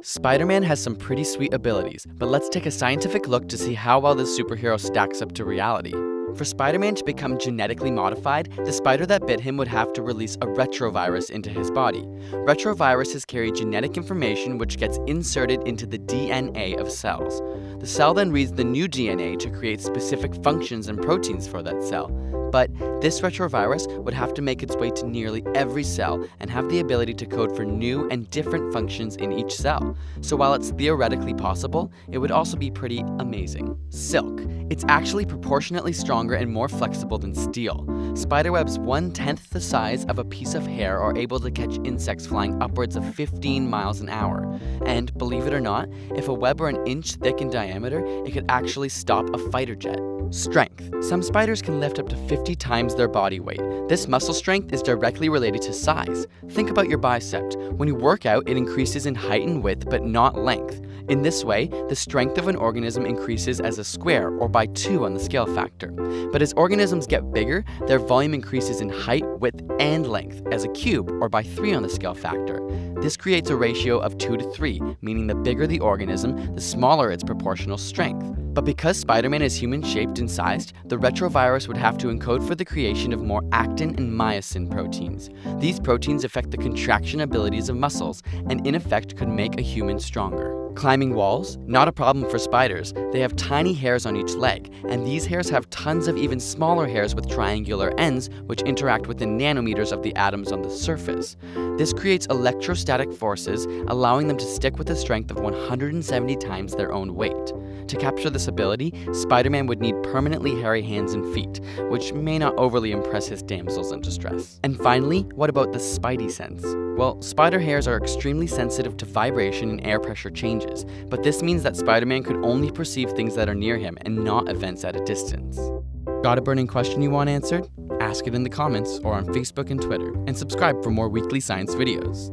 Spider-Man has some pretty sweet abilities, but let's take a scientific look to see how well this superhero stacks up to reality. For Spider-Man to become genetically modified, the spider that bit him would have to release a retrovirus into his body. Retroviruses carry genetic information which gets inserted into the DNA of cells. The cell then reads the new DNA to create specific functions and proteins for that cell. But this retrovirus would have to make its way to nearly every cell and have the ability to code for new and different functions in each cell. So while it's theoretically possible, it would also be pretty amazing. Silk. It's actually proportionately stronger and more flexible than steel. Spiderwebs 1/10 the size of a piece of hair are able to catch insects flying upwards of 15 miles an hour. And believe it or not, if a web were an inch thick in diameter, it could actually stop a fighter jet. Strength. Some spiders can lift up to 50 times their body weight. This muscle strength is directly related to size. Think about your bicep. When you work out, it increases in height and width, but not length. In this way, the strength of an organism increases as a square, or by 2 on the scale factor. But as organisms get bigger, their volume increases in height, width, and length as a cube, or by 3 on the scale factor. This creates a ratio of 2 to 3, meaning the bigger the organism, the smaller its proportional strength. But because Spider-Man is human-shaped and sized, the retrovirus would have to encode for the creation of more actin and myosin proteins. These proteins affect the contraction abilities of muscles, and in effect could make a human stronger. Climbing walls? Not a problem for spiders. They have tiny hairs on each leg, and these hairs have tons of even smaller hairs with triangular ends, which interact with the nanometers of the atoms on the surface. This creates electrostatic forces, allowing them to stick with a strength of 170 times their own weight. To capture this ability, Spider-Man would need permanently hairy hands and feet, which may not overly impress his damsels in distress. And finally, what about the Spidey sense? Well, spider hairs are extremely sensitive to vibration and air pressure changes, but this means that Spider-Man could only perceive things that are near him and not events at a distance. Got a burning question you want answered? Ask it in the comments or on Facebook and Twitter, and subscribe for more weekly science videos.